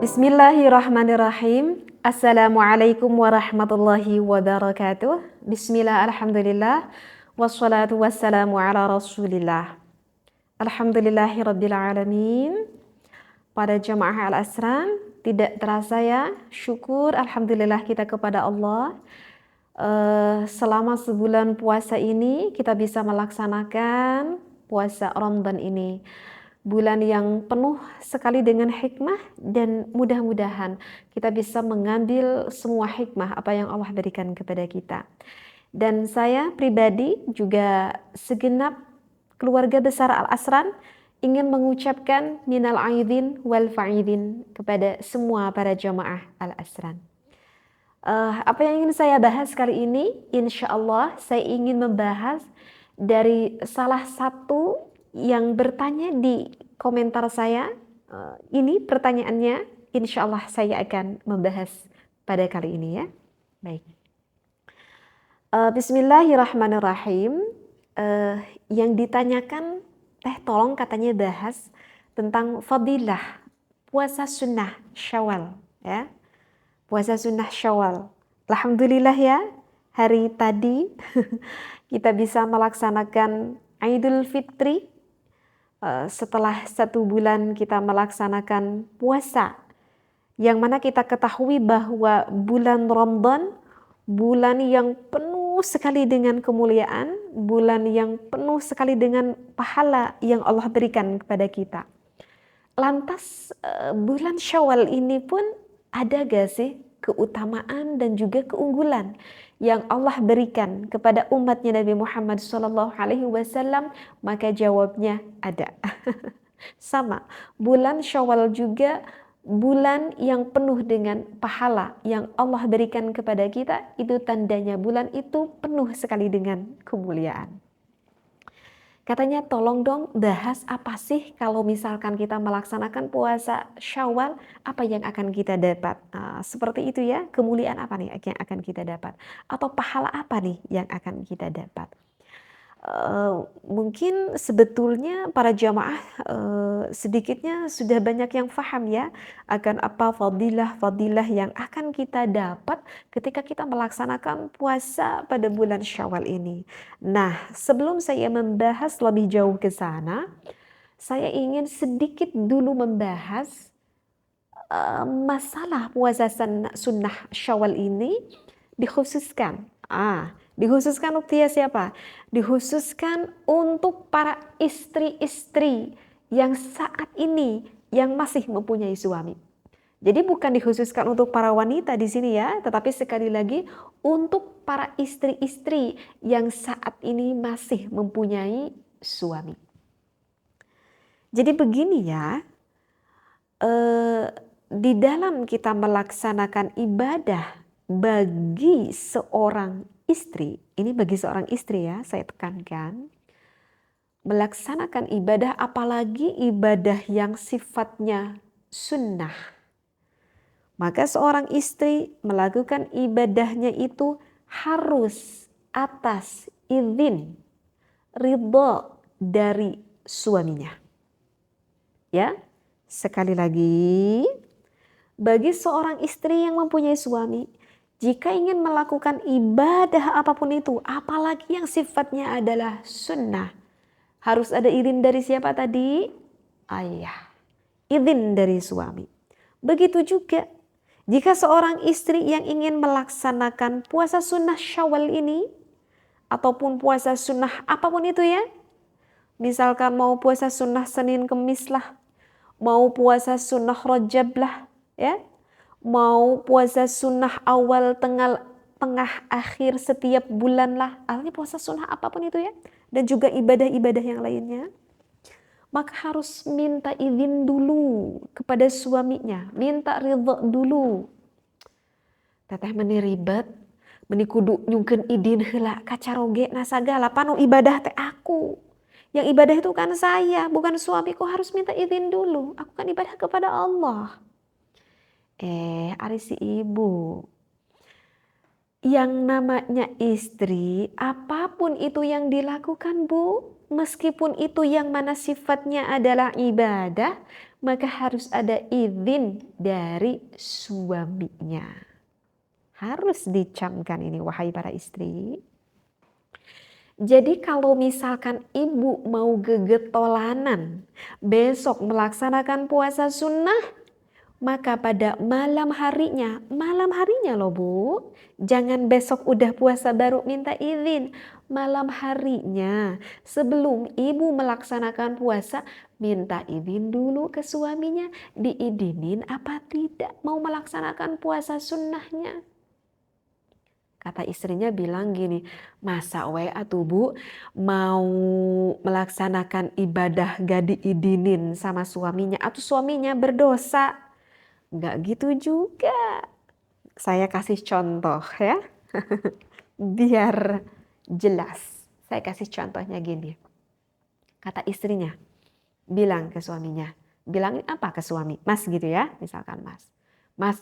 Bismillahirrahmanirrahim. Assalamualaikum warahmatullahi wabarakatuh. Bismillah, alhamdulillah. Wassalatu wassalamu ala rasulillah. Alhamdulillahi rabbil alamin. Pada jamaah Al-Asran, tidak terasa ya, syukur alhamdulillah kita kepada Allah. Selama sebulan puasa ini kita bisa melaksanakan puasa Ramadan ini. Bulan yang penuh sekali dengan hikmah, dan mudah-mudahan kita bisa mengambil semua hikmah apa yang Allah berikan kepada kita. Dan saya pribadi juga segenap keluarga besar Al-Asran ingin mengucapkan minal aidin wal faidin kepada semua para jamaah Al-Asran. Apa yang ingin saya bahas kali ini, insya Allah saya ingin membahas dari salah satu yang bertanya di komentar saya. Ini pertanyaannya, insya Allah saya akan membahas pada kali ini ya. Baik. Bismillahirrahmanirrahim. Yang ditanyakan, tolong katanya bahas tentang fadilah puasa sunnah Syawal ya. Puasa sunnah Syawal. Alhamdulillah ya, hari tadi kita bisa melaksanakan Idul Fitri. Setelah 1 bulan kita melaksanakan puasa, yang mana kita ketahui bahwa bulan Ramadan, bulan yang penuh sekali dengan kemuliaan, bulan yang penuh sekali dengan pahala yang Allah berikan kepada kita. Lantas bulan Syawal ini pun ada gak sih keutamaan dan juga keunggulan yang Allah berikan kepada umatnya Nabi Muhammad SAW? Maka jawabnya ada. Sama, bulan Syawal juga bulan yang penuh dengan pahala yang Allah berikan kepada kita. Itu tandanya bulan itu penuh sekali dengan kemuliaan. Katanya tolong dong bahas apa sih kalau misalkan kita melaksanakan puasa Syawal, apa yang akan kita dapat. Seperti itu ya, kemuliaan apa nih yang akan kita dapat, atau pahala apa nih yang akan kita dapat. Mungkin sebetulnya para jamaah sedikitnya sudah banyak yang paham ya akan apa fadilah-fadilah yang akan kita dapat ketika kita melaksanakan puasa pada bulan Syawal ini. Nah, sebelum saya membahas lebih jauh ke sana, saya ingin sedikit dulu membahas masalah puasa sunnah Syawal ini dikhususkan. Dikhususkan untuk siapa? Dikhususkan untuk para istri-istri yang saat ini yang masih mempunyai suami. Jadi bukan dikhususkan untuk para wanita di sini ya, tetapi sekali lagi untuk para istri-istri yang saat ini masih mempunyai suami. Jadi begini ya, di dalam kita melaksanakan ibadah bagi seorang istri, ini bagi seorang istri ya, saya tekankan, melaksanakan ibadah, apalagi ibadah yang sifatnya sunnah, maka seorang istri melakukan ibadahnya itu harus atas izin, ridho dari suaminya. Ya, sekali lagi, bagi seorang istri yang mempunyai suami, jika ingin melakukan ibadah apapun itu, apalagi yang sifatnya adalah sunnah, harus ada izin dari siapa tadi? Ayah. Izin dari suami. Begitu juga jika seorang istri yang ingin melaksanakan puasa sunnah Syawal ini, ataupun puasa sunnah apapun itu ya, misalkan mau puasa sunnah Senin Kemis lah, mau puasa sunnah Rajab lah, ya, mau puasa sunnah awal, tengah, akhir setiap bulan lah, artinya puasa sunnah apapun itu ya, dan juga ibadah-ibadah yang lainnya, maka harus minta izin dulu kepada suaminya, minta ridho dulu. Teteh meni ribet, meni kudu nyungkeun izin heula kacaroge nasagala, panu ibadah teh aku. Yang ibadah itu kan saya, bukan suamiku, harus minta izin dulu. Aku kan ibadah kepada Allah. Ari si ibu, Yang namanya istri, apapun itu yang dilakukan Bu, meskipun itu yang mana sifatnya adalah ibadah, maka harus ada izin dari suaminya. Harus dicamkan ini wahai para istri. Jadi kalau misalkan ibu mau gegetolanan besok melaksanakan puasa sunnah, maka pada malam harinya loh Bu, jangan besok udah puasa baru minta izin. Malam harinya sebelum ibu melaksanakan puasa, minta izin dulu ke suaminya, diizinin apa tidak mau melaksanakan puasa sunnahnya. Kata istrinya bilang gini, masa tuh Bu mau melaksanakan ibadah gak diizinin sama suaminya atau suaminya berdosa? Nggak gitu juga. Saya kasih contoh ya, biar jelas. Saya kasih contohnya gini. Kata istrinya, bilang ke suaminya. Bilangin apa ke suami? Mas gitu ya, misalkan Mas. Mas,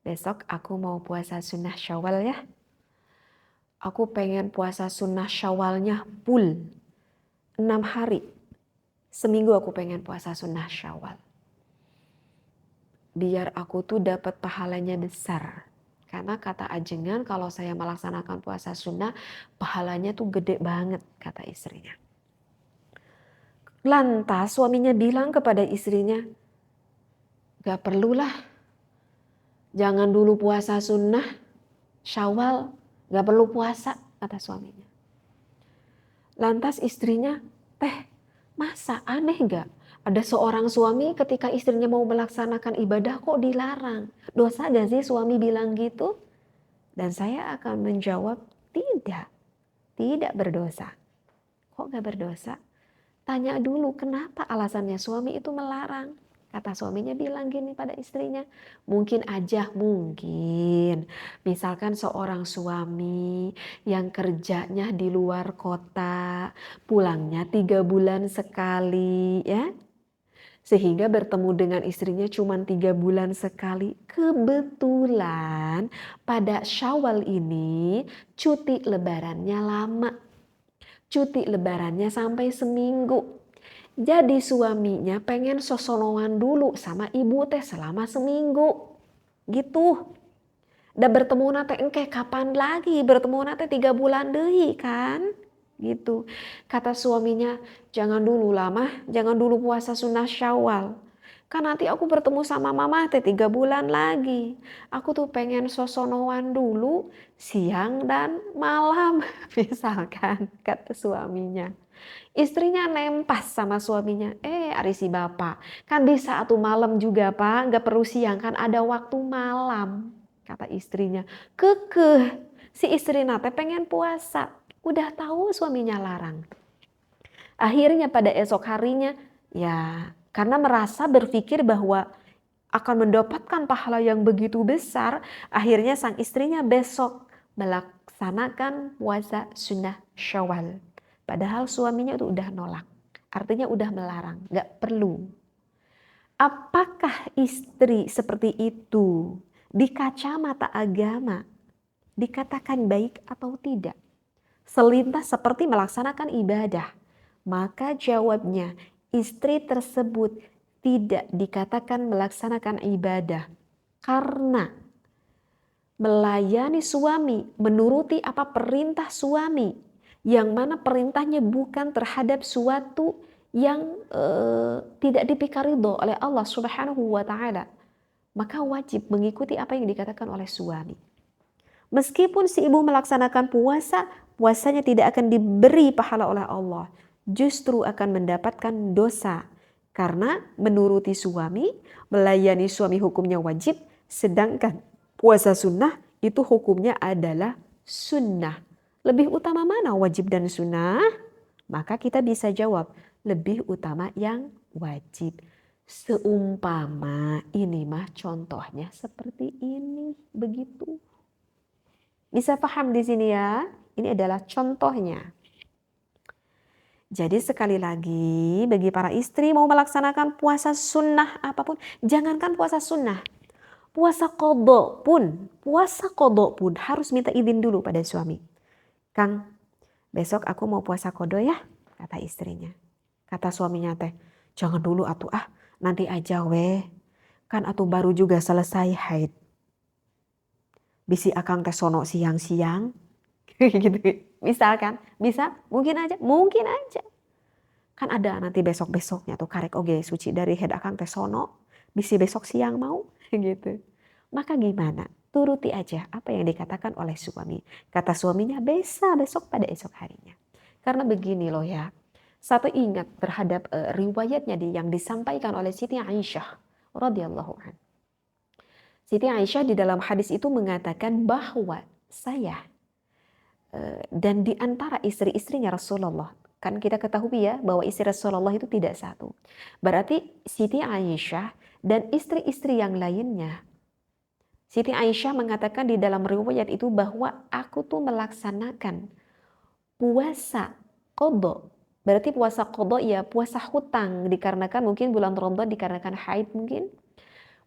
besok aku mau puasa sunnah Syawal ya. Aku pengen puasa sunnah Syawalnya full 6 hari. Seminggu aku pengen puasa sunnah Syawal. Biar aku tuh dapat pahalanya besar. Karena kata ajengan kalau saya melaksanakan puasa sunnah, pahalanya tuh gede banget, kata istrinya. Lantas suaminya bilang kepada istrinya, gak perlulah, jangan dulu puasa sunnah, Syawal, gak perlu puasa, kata suaminya. Lantas istrinya, masa aneh gak? Ada seorang suami ketika istrinya mau melaksanakan ibadah kok dilarang. Dosa gak sih suami bilang gitu? Dan saya akan menjawab, tidak berdosa. Kok gak berdosa? Tanya dulu kenapa alasannya suami itu melarang. Kata suaminya bilang gini pada istrinya, mungkin misalkan seorang suami yang kerjanya di luar kota, pulangnya 3 bulan sekali ya, sehingga bertemu dengan istrinya cuma 3 bulan sekali. Kebetulan pada Syawal ini cuti lebarannya lama, cuti lebarannya sampai seminggu. Jadi suaminya pengen sosonoan dulu sama ibu teh selama seminggu. Gitu. Dan bertemu nate engke kapan lagi? Bertemu nate 3 bulan deui kan? Gitu. Kata suaminya, jangan dulu lama, jangan dulu puasa sunnah Syawal. Kan nanti aku bertemu sama mama teh 3 bulan lagi. Aku tuh pengen sosonoan dulu siang dan malam. Misalkan kata suaminya. Istrinya nempas sama suaminya, ari si bapak, kan bisa atuh malam juga Pak, gak perlu siang kan ada waktu malam. Kata istrinya, kekeh, si istri nate pengen puasa, udah tahu suaminya larang. Akhirnya pada esok harinya, ya karena merasa berpikir bahwa akan mendapatkan pahala yang begitu besar, akhirnya sang istrinya besok melaksanakan puasa sunnah Syawal. Padahal suaminya itu udah nolak, artinya udah melarang, gak perlu. Apakah istri seperti itu di kacamata agama dikatakan baik atau tidak? Selintas seperti melaksanakan ibadah, maka jawabnya istri tersebut tidak dikatakan melaksanakan ibadah karena melayani suami, menuruti apa perintah suami, yang mana perintahnya bukan terhadap suatu yang tidak dipikari ridho oleh Allah Subhanahu wa taala, maka wajib mengikuti apa yang dikatakan oleh suami. Meskipun si ibu melaksanakan puasa, puasanya tidak akan diberi pahala oleh Allah, justru akan mendapatkan dosa karena menuruti suami, melayani suami hukumnya wajib, sedangkan puasa sunnah itu hukumnya adalah sunnah. Lebih utama mana wajib dan sunnah? Maka kita bisa jawab, lebih utama yang wajib. Seumpama ini mah contohnya seperti ini, begitu. Bisa paham di sini ya? Ini adalah contohnya. Jadi sekali lagi bagi para istri mau melaksanakan puasa sunnah apapun, jangankan puasa sunnah. Puasa qadha pun harus minta izin dulu pada suami. Kang, besok aku mau puasa qadha ya, kata istrinya. Kata suaminya teh, jangan dulu atuh nanti aja weh. Kan atuh baru juga selesai haid. Bisi akang teh sono siang-siang. Gitu. Misalkan, bisa? Mungkin aja. Kan ada nanti besok-besoknya tuh karek oge suci dari haid akang teh sono. Bisi besok siang mau gitu. Maka gimana? Turuti aja apa yang dikatakan oleh suami. Kata suaminya bisa besok pada esok harinya. Karena begini loh ya. Satu ingat terhadap riwayatnya yang disampaikan oleh Siti Aisyah radhiyallahu anha. Siti Aisyah di dalam hadis itu mengatakan bahwa saya dan di antara istri-istrinya Rasulullah, kan kita ketahui ya bahwa istri Rasulullah itu tidak satu. Berarti Siti Aisyah dan istri-istri yang lainnya. Siti Aisyah mengatakan di dalam riwayat itu bahwa aku tuh melaksanakan puasa qadha. Berarti puasa qadha ya puasa hutang dikarenakan mungkin bulan Ramadan dikarenakan haid mungkin.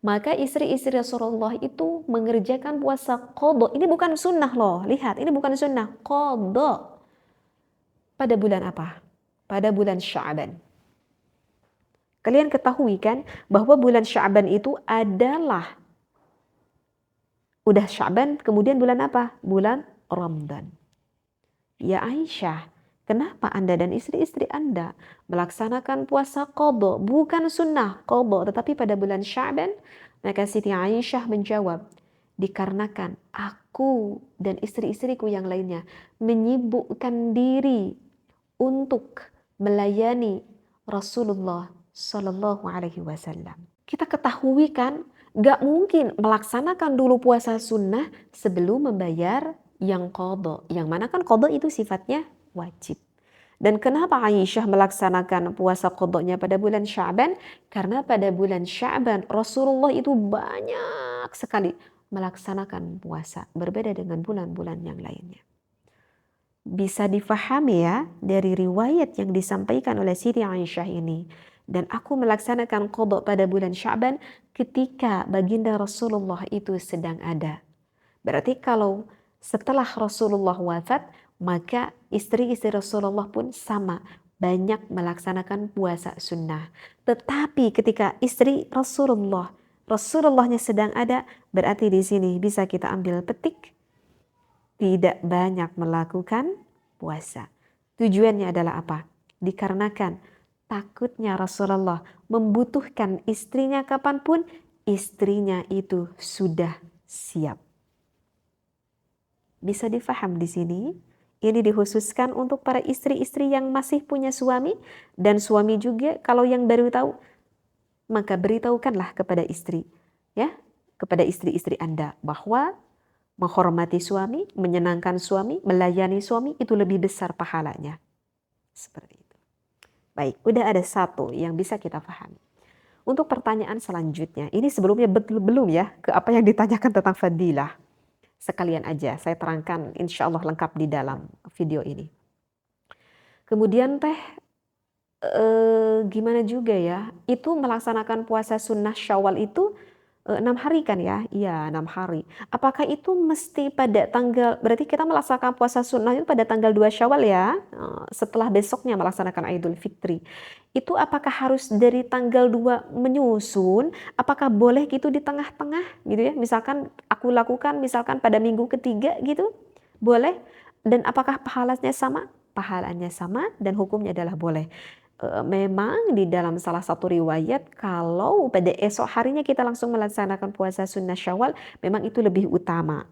Maka istri-istri Rasulullah itu mengerjakan puasa qadha. Ini bukan sunnah loh, lihat ini bukan sunnah, qadha. Pada bulan apa? Pada bulan Sya'ban. Kalian ketahui kan bahwa bulan Sya'ban itu adalah udah Sya'ban kemudian bulan apa? Bulan Ramadan. Ya Aisyah, kenapa Anda dan istri-istri Anda melaksanakan puasa qadha, bukan sunnah qadha, tetapi pada bulan Sya'ban? Maka Siti Aisyah menjawab, dikarenakan aku dan istri-istriku yang lainnya menyibukkan diri untuk melayani Rasulullah Sallallahu Alaihi Wasallam. Kita ketahui kan, gak mungkin melaksanakan dulu puasa sunnah sebelum membayar yang qadha. Yang mana kan qadha itu sifatnya wajib. Dan kenapa Aisyah melaksanakan puasa qadhanya pada bulan Sya'ban? Karena pada bulan Sya'ban Rasulullah itu banyak sekali melaksanakan puasa. Berbeda dengan bulan-bulan yang lainnya. Bisa difahami ya dari riwayat yang disampaikan oleh Siti Aisyah ini. Dan aku melaksanakan qadha pada bulan Sya'ban ketika baginda Rasulullah itu sedang ada. Berarti kalau setelah Rasulullah wafat, maka istri-istri Rasulullah pun sama banyak melaksanakan puasa sunnah. Tetapi ketika istri Rasulullahnya sedang ada, berarti di sini bisa kita ambil petik tidak banyak melakukan puasa. Tujuannya adalah apa? Dikarenakan takutnya Rasulullah membutuhkan istrinya kapanpun istrinya itu sudah siap. Bisa difaham di sini? Ini dikhususkan untuk para istri-istri yang masih punya suami dan suami juga kalau yang baru tahu maka beritahukanlah kepada istri ya, kepada istri-istri Anda bahwa menghormati suami, menyenangkan suami, melayani suami itu lebih besar pahalanya. Seperti itu. Baik, udah ada satu yang bisa kita pahami. Untuk pertanyaan selanjutnya, ini sebelumnya belum ya ke apa yang ditanyakan tentang fadilah. Sekalian aja saya terangkan insya Allah lengkap di dalam video ini. Kemudian gimana juga ya, itu melaksanakan puasa sunnah Syawal itu 6 hari kan ya? Iya 6 hari. Apakah itu mesti pada tanggal, berarti kita melaksanakan puasa sunnah itu pada tanggal 2 Syawal ya? Setelah besoknya melaksanakan Idul Fitri. Itu apakah harus dari tanggal 2 menyusun? Apakah boleh gitu di tengah-tengah gitu ya? Misalkan aku lakukan misalkan pada minggu ketiga gitu? Boleh? Dan apakah pahalanya sama? Pahalanya sama dan hukumnya adalah boleh. Memang di dalam salah satu riwayat kalau pada esok harinya kita langsung melaksanakan puasa sunnah Syawal memang itu lebih utama.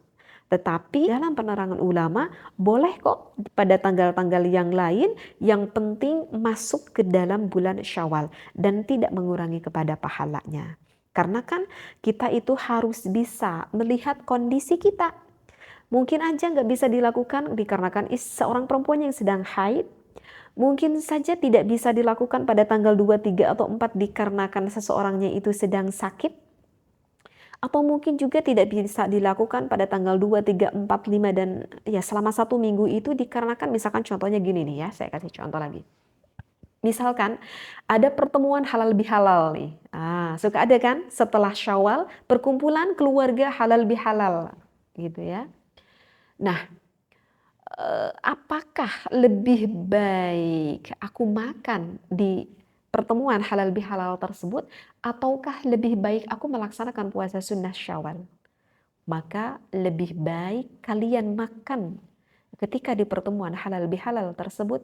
Tetapi dalam penerangan ulama boleh kok pada tanggal-tanggal yang lain yang penting masuk ke dalam bulan Syawal dan tidak mengurangi kepada pahalanya. Karena kan kita itu harus bisa melihat kondisi kita. Mungkin aja nggak bisa dilakukan dikarenakan seorang perempuan yang sedang haid. Mungkin saja tidak bisa dilakukan pada tanggal 2, 3, atau 4 dikarenakan seseorangnya itu sedang sakit. Atau mungkin juga tidak bisa dilakukan pada tanggal 2, 3, 4, 5 dan ya selama 1 minggu itu dikarenakan misalkan contohnya gini nih ya, saya kasih contoh lagi. Misalkan ada pertemuan halal bihalal nih. Suka ada kan setelah Syawal perkumpulan keluarga halal bihalal gitu ya. Nah, apakah lebih baik aku makan di pertemuan halal bihalal tersebut ataukah lebih baik aku melaksanakan puasa sunnah Syawal? Maka lebih baik kalian makan ketika di pertemuan halal bihalal tersebut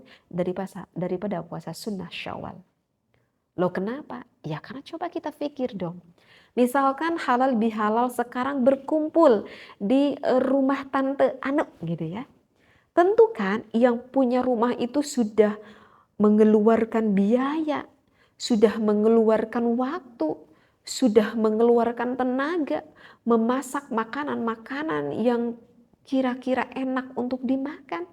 daripada puasa sunnah Syawal. Loh kenapa? Ya karena coba kita pikir dong. Misalkan halal bihalal sekarang berkumpul di rumah tante Anu gitu ya. Tentu kan yang punya rumah itu sudah mengeluarkan biaya, sudah mengeluarkan waktu, sudah mengeluarkan tenaga, memasak makanan-makanan yang kira-kira enak untuk dimakan.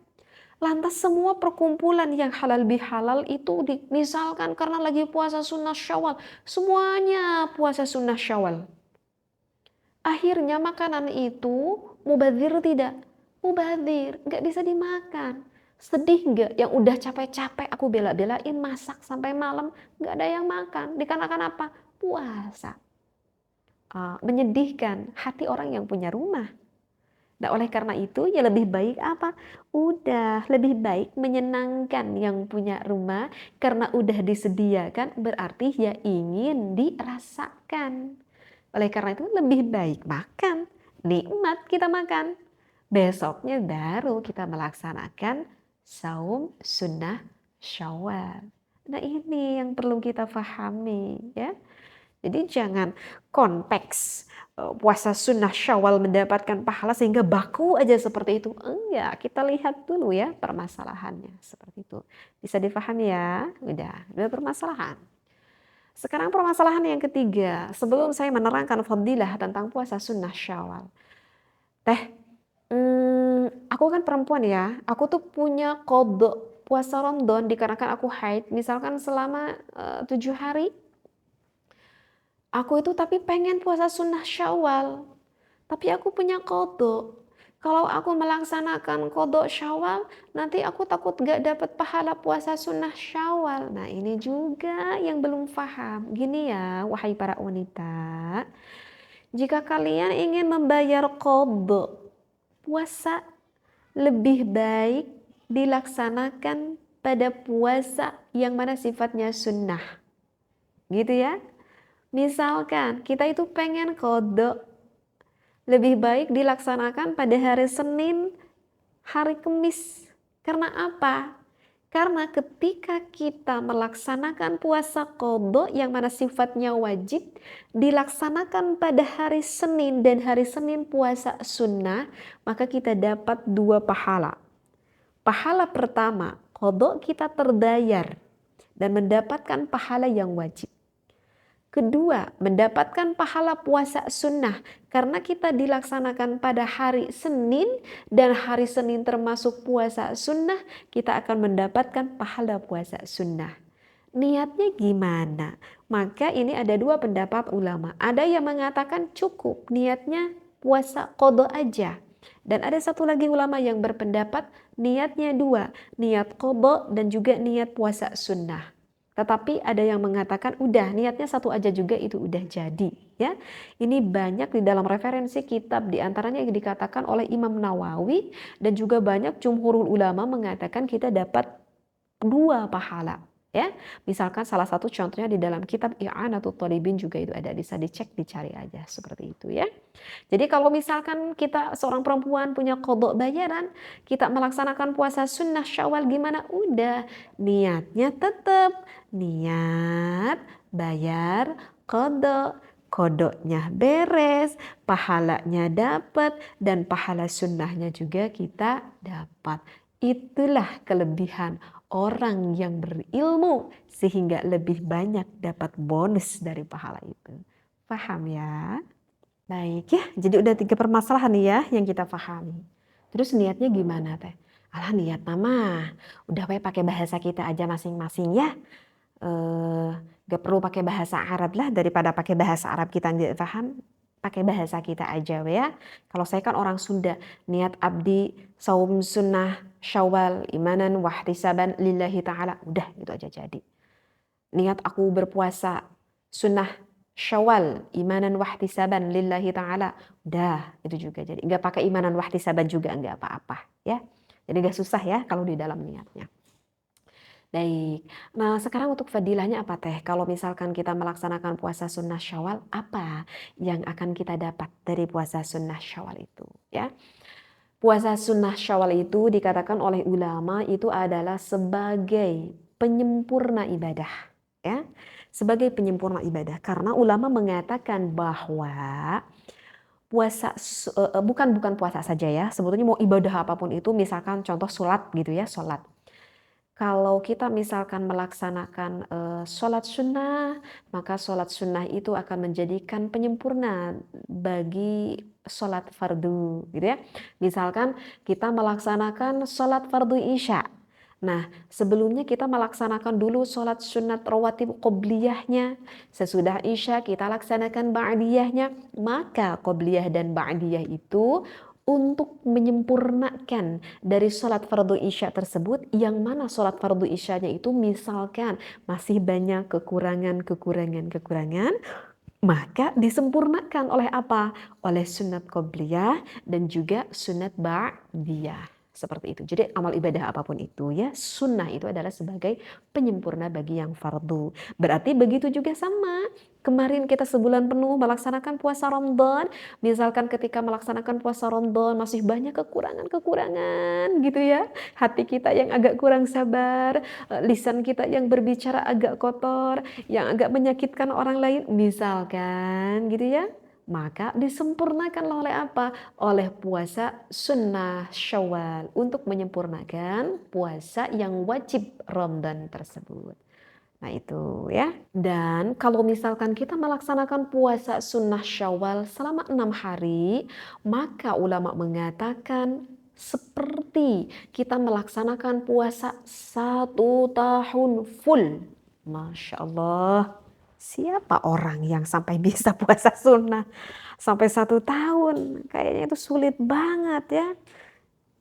Lantas semua perkumpulan yang halal bihalal itu misalkan karena lagi puasa sunnah Syawal, semuanya puasa sunnah Syawal. Akhirnya makanan itu mubazir tidak? Mubazir, nggak bisa dimakan. Sedih nggak? Yang udah capek-capek aku bela-belain masak sampai malam, nggak ada yang makan. Dikarenakan apa? Puasa. Menyedihkan hati orang yang punya rumah. Nah, oleh karena itu ya lebih baik apa? Udah lebih baik menyenangkan yang punya rumah karena udah disediakan berarti ya ingin dirasakan. Oleh karena itu lebih baik makan, nikmat kita makan. Besoknya baru kita melaksanakan saum sunnah Syawal. Nah, ini yang perlu kita pahami ya. Jadi jangan konteks puasa sunnah Syawal mendapatkan pahala sehingga baku aja seperti itu. Enggak, kita lihat dulu ya permasalahannya seperti itu. Bisa dipahami ya? Udah permasalahan. Sekarang permasalahan yang ketiga, sebelum saya menerangkan fadilah tentang puasa sunnah Syawal. Aku kan perempuan ya, aku tuh punya qadha puasa Ramadan dikarenakan aku haid, misalkan selama 7 hari. Aku itu tapi pengen puasa sunnah Syawal, tapi aku punya qadha. Kalau aku melaksanakan qadha Syawal, nanti aku takut gak dapat pahala puasa sunnah Syawal. Nah ini juga yang belum paham. Gini ya, wahai para wanita, jika kalian ingin membayar qadha puasa, lebih baik dilaksanakan pada puasa yang mana sifatnya sunnah. Gitu ya. Misalkan kita itu pengen qadha, lebih baik dilaksanakan pada hari Senin, hari Kamis. Karena apa? Karena ketika kita melaksanakan puasa qadha yang mana sifatnya wajib, dilaksanakan pada hari Senin dan hari Senin puasa sunnah, maka kita dapat 2 pahala. Pahala pertama, qadha kita terbayar dan mendapatkan pahala yang wajib. Kedua, mendapatkan pahala puasa sunnah karena kita dilaksanakan pada hari Senin dan hari Senin termasuk puasa sunnah, kita akan mendapatkan pahala puasa sunnah. Niatnya gimana? Maka ini ada 2 pendapat ulama. Ada yang mengatakan cukup niatnya puasa qadha aja. Dan ada satu lagi ulama yang berpendapat niatnya 2, niat qadha dan juga niat puasa sunnah. Tetapi ada yang mengatakan udah niatnya satu aja juga itu udah jadi ya. Ini banyak di dalam referensi kitab, diantaranya yang dikatakan oleh Imam Nawawi dan juga banyak jumhurul ulama mengatakan kita dapat 2 pahala ya. Misalkan salah satu contohnya di dalam kitab I'anatul Thalibin juga itu ada, bisa dicek, dicari aja seperti itu ya. Jadi kalau misalkan kita seorang perempuan punya qadha bayaran, kita melaksanakan puasa sunnah Syawal gimana? Udah niatnya tetap niat bayar qadha, qadhanya beres, pahalanya dapat dan pahala sunnahnya juga kita dapat. Itulah kelebihan orang yang berilmu sehingga lebih banyak dapat bonus dari pahala itu. Paham ya? Baik ya, jadi udah 3 permasalahan nih ya yang kita pahami. Terus niatnya gimana teh? Alah niat nama, udah pakai bahasa kita aja masing-masing ya. Gak perlu pakai bahasa Arab lah, daripada pakai bahasa Arab kita nggak paham. pakai bahasa kita aja ya. Kalau saya kan orang Sunda, niat abdi saum sunnah Syawal imanan wahtisaban lillahi ta'ala. Udah itu aja jadi. Niat aku berpuasa sunnah Syawal imanan wahtisaban lillahi ta'ala. Udah itu juga jadi. Enggak pakai imanan wahtisaban juga enggak apa-apa ya. Jadi enggak susah ya kalau di dalam niatnya. Baik, nah sekarang untuk fadilahnya apa teh? Kalau misalkan kita melaksanakan puasa sunnah Syawal, apa yang akan kita dapat dari puasa sunnah Syawal itu? Ya, puasa sunnah Syawal itu dikatakan oleh ulama itu adalah sebagai penyempurna ibadah, ya, sebagai penyempurna ibadah. Karena ulama mengatakan bahwa puasa bukan puasa saja ya, sebetulnya mau ibadah apapun itu, misalkan contoh sholat gitu ya, sholat. Kalau kita misalkan melaksanakan sholat sunnah, maka sholat sunnah itu akan menjadikan penyempurna bagi sholat fardu, gitu ya. Misalkan kita melaksanakan sholat fardu isya. Nah, sebelumnya kita melaksanakan dulu sholat sunat rawatib qobliyahnya. Sesudah isya kita laksanakan ba'diyahnya. Maka qobliyah dan ba'diyah itu untuk menyempurnakan dari sholat fardu isya tersebut, yang mana sholat fardu isyanya itu misalkan masih banyak kekurangan, maka disempurnakan oleh apa? Oleh sunat qobliyah dan juga sunat ba'diyah. Seperti itu. Jadi amal ibadah apapun itu ya, sunnah itu adalah sebagai penyempurna bagi yang fardu. Berarti begitu juga sama. Kemarin kita sebulan penuh melaksanakan puasa Ramadan. Misalkan ketika melaksanakan puasa Ramadan masih banyak kekurangan gitu ya. Hati kita yang agak kurang sabar, lisan kita yang berbicara agak kotor, yang agak menyakitkan orang lain misalkan gitu ya. Maka disempurnakanlah oleh apa? Oleh puasa sunnah Syawal untuk menyempurnakan puasa yang wajib Ramadan tersebut. Nah itu ya. Dan kalau misalkan kita melaksanakan puasa sunnah Syawal selama 6 hari, maka ulama mengatakan seperti kita melaksanakan puasa 1 tahun full. Masya Allah. Siapa orang yang sampai bisa puasa sunnah sampai 1 tahun? Kayaknya itu sulit banget ya.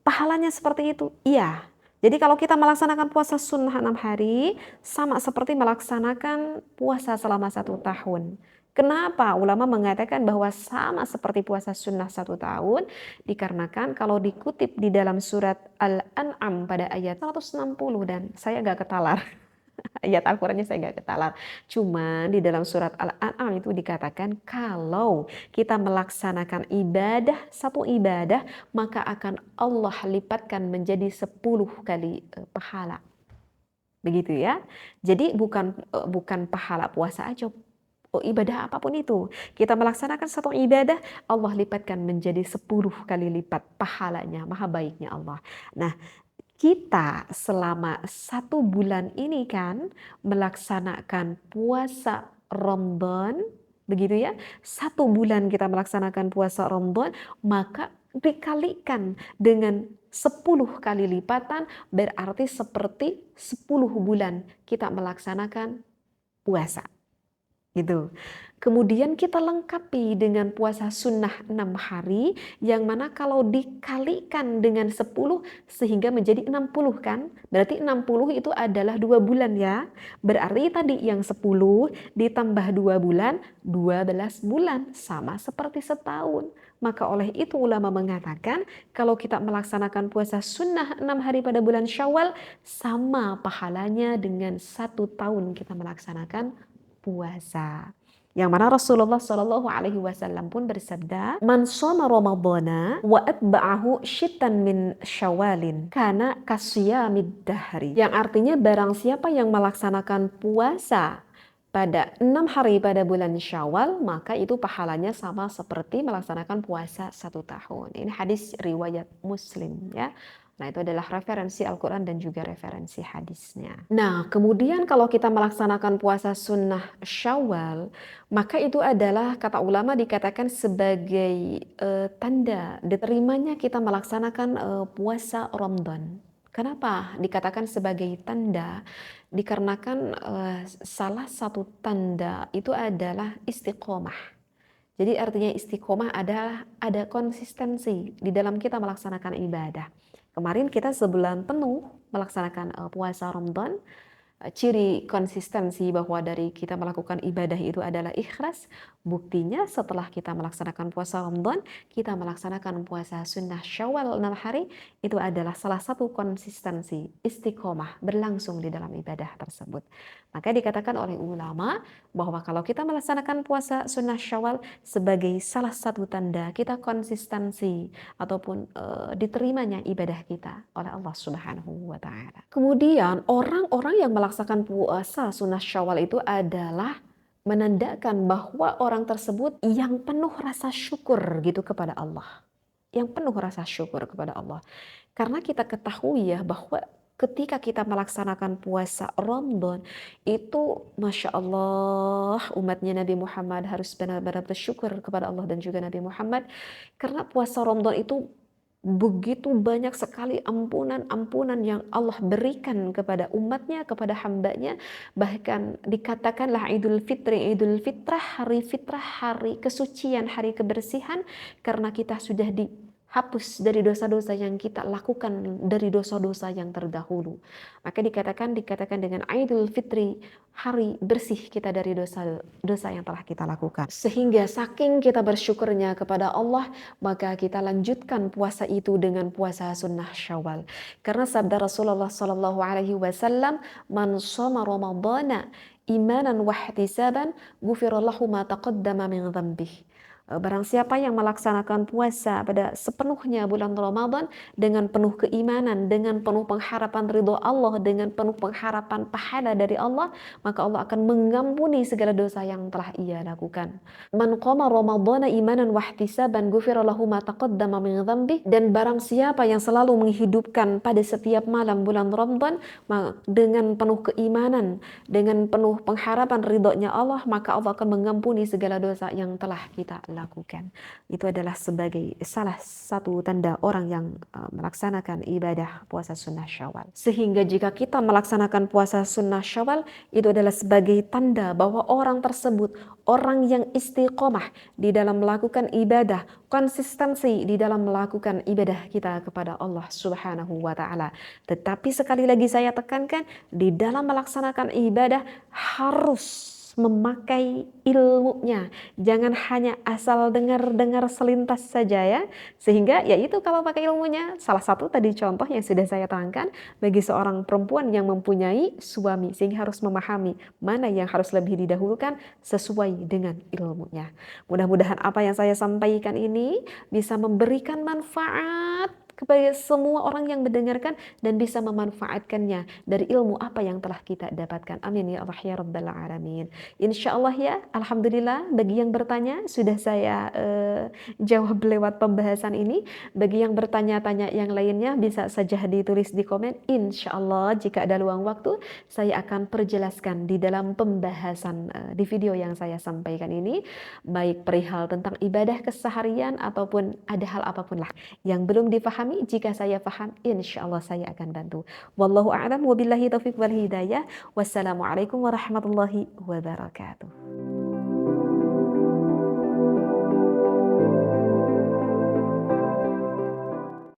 Pahalanya seperti itu? Iya. Jadi kalau kita melaksanakan puasa sunnah 6 hari, sama seperti melaksanakan puasa selama 1 tahun. Kenapa ulama mengatakan bahwa sama seperti puasa sunnah 1 tahun? Dikarenakan kalau dikutip di dalam surat Al-An'am pada ayat 160, dan saya agak ketalar. Ayat Al-Qurannya saya nggak ketalar. Cuman di dalam surat Al-An'am itu dikatakan kalau kita melaksanakan ibadah, satu ibadah, maka akan Allah lipatkan menjadi 10 kali pahala. Begitu ya. Jadi bukan pahala puasa aja, ibadah apapun itu. Kita melaksanakan satu ibadah, Allah lipatkan menjadi 10 kali lipat pahalanya, maha baiknya Allah. Nah, kita selama 1 bulan ini kan melaksanakan puasa Ramadan, begitu ya. 1 bulan kita melaksanakan puasa Ramadan, maka dikalikan dengan 10 kali lipatan, berarti seperti 10 bulan kita melaksanakan puasa. Gitu. Kemudian kita lengkapi dengan puasa sunnah 6 hari, yang mana kalau dikalikan dengan 10 sehingga menjadi 60 kan. Berarti 60 itu adalah 2 bulan ya. Berarti tadi yang 10 ditambah 2 bulan, 12 bulan. Sama seperti setahun. Maka oleh itu ulama mengatakan kalau kita melaksanakan puasa sunnah 6 hari pada bulan Syawal, sama pahalanya dengan 1 tahun kita melaksanakan puasa. Yang mana Rasulullah Shallallahu Alaihi Wasallam pun bersabda, "Man shoma Ramadana wa atba'ahu syittan min Syawalin, kana kasyamid dahri." Yang artinya barang siapa yang melaksanakan puasa pada 6 hari pada bulan Syawal, maka itu pahalanya sama seperti melaksanakan puasa 1 tahun. Ini hadis riwayat Muslim ya. Nah, itu adalah referensi Al-Quran dan juga referensi hadisnya. Nah, kemudian kalau kita melaksanakan puasa sunnah Syawal, maka itu adalah, kata ulama, dikatakan sebagai tanda diterimanya kita melaksanakan puasa Ramadan. Kenapa dikatakan sebagai tanda? Dikarenakan salah satu tanda itu adalah istiqomah. Jadi artinya istiqomah adalah ada konsistensi di dalam kita melaksanakan ibadah. Kemarin kita sebulan penuh melaksanakan puasa Ramadan. Ciri konsistensi bahwa dari kita melakukan ibadah itu adalah ikhlas. Buktinya setelah kita melaksanakan puasa Ramadan, kita melaksanakan puasa sunnah Syawal 6 hari, itu adalah salah satu konsistensi istiqomah berlangsung di dalam ibadah tersebut. Maka dikatakan oleh ulama bahwa kalau kita melaksanakan puasa sunnah Syawal sebagai salah satu tanda kita konsistensi ataupun diterimanya ibadah kita oleh Allah Subhanahu wa taala. Kemudian orang-orang yang melaksanakan puasa sunnah Syawal itu adalah menandakan bahwa orang tersebut yang penuh rasa syukur gitu kepada Allah. Yang penuh rasa syukur kepada Allah. Karena kita ketahui ya bahwa ketika kita melaksanakan puasa Ramadan itu Masya Allah umatnya Nabi Muhammad harus benar-benar bersyukur kepada Allah dan juga Nabi Muhammad. Karena puasa Ramadan itu begitu banyak sekali ampunan-ampunan yang Allah berikan kepada umatnya, kepada hambanya. Bahkan dikatakanlah Idul Fitri, Idul Fitrah, hari kesucian, hari kebersihan. Karena kita sudah dihapus dari dosa-dosa yang kita lakukan, dari dosa-dosa yang terdahulu. Maka dikatakan dengan Idul Fitri, hari bersih kita dari dosa-dosa yang telah kita lakukan. Sehingga saking kita bersyukurnya kepada Allah, maka kita lanjutkan puasa itu dengan puasa sunnah Syawal. Karena sabda Rasulullah sallallahu alaihi wasallam, "Man shoma Ramadhana imanan wa ihtisaban, ghufira lahu ma taqaddama min dhanbihi." Barang siapa yang melaksanakan puasa pada sepenuhnya bulan Ramadan dengan penuh keimanan, dengan penuh pengharapan ridho Allah, dengan penuh pengharapan pahala dari Allah, maka Allah akan mengampuni segala dosa yang telah ia lakukan. Man qama Ramadhana imanan wa ihtisaban ghufira lahu ma taqaddama min dhanbi. Dan barang siapa yang selalu menghidupkan pada setiap malam bulan Ramadan dengan penuh keimanan, dengan penuh pengharapan ridhonya Allah, maka Allah akan mengampuni segala dosa yang telah kita lakukan. Itu adalah sebagai salah satu tanda orang yang melaksanakan ibadah puasa sunnah Syawal. Sehingga jika kita melaksanakan puasa sunnah Syawal, itu adalah sebagai tanda bahwa orang tersebut orang yang istiqomah di dalam melakukan ibadah, konsistensi di dalam melakukan ibadah kita kepada Allah Subhanahu wa taala. Tetapi sekali lagi saya tekankan, di dalam melaksanakan ibadah harus memakai ilmunya. Jangan hanya asal dengar-dengar selintas saja ya. Sehingga yaitu kalau pakai ilmunya, salah satu tadi contoh yang sudah saya terangkan, bagi seorang perempuan yang mempunyai suami sehingga harus memahami mana yang harus lebih didahulukan sesuai dengan ilmunya. Mudah-mudahan apa yang saya sampaikan ini bisa memberikan manfaat kepada semua orang yang mendengarkan dan bisa memanfaatkannya dari ilmu apa yang telah kita dapatkan. Amin ya Allah ya Rabbal Alamin. Insya Allah ya, Alhamdulillah bagi yang bertanya sudah saya jawab lewat pembahasan ini. Bagi yang bertanya-tanya yang lainnya bisa saja ditulis di komen. Insya Allah jika ada luang waktu saya akan perjelaskan di dalam pembahasan di video yang saya sampaikan ini. Baik perihal tentang ibadah keseharian ataupun ada hal apapun lah yang belum difahami. Jika saya paham, insya Allah saya akan bantu. Wallahu a'lam wabillahi taufiq wal hidayah. Wassalamualaikum warahmatullahi wabarakatuh.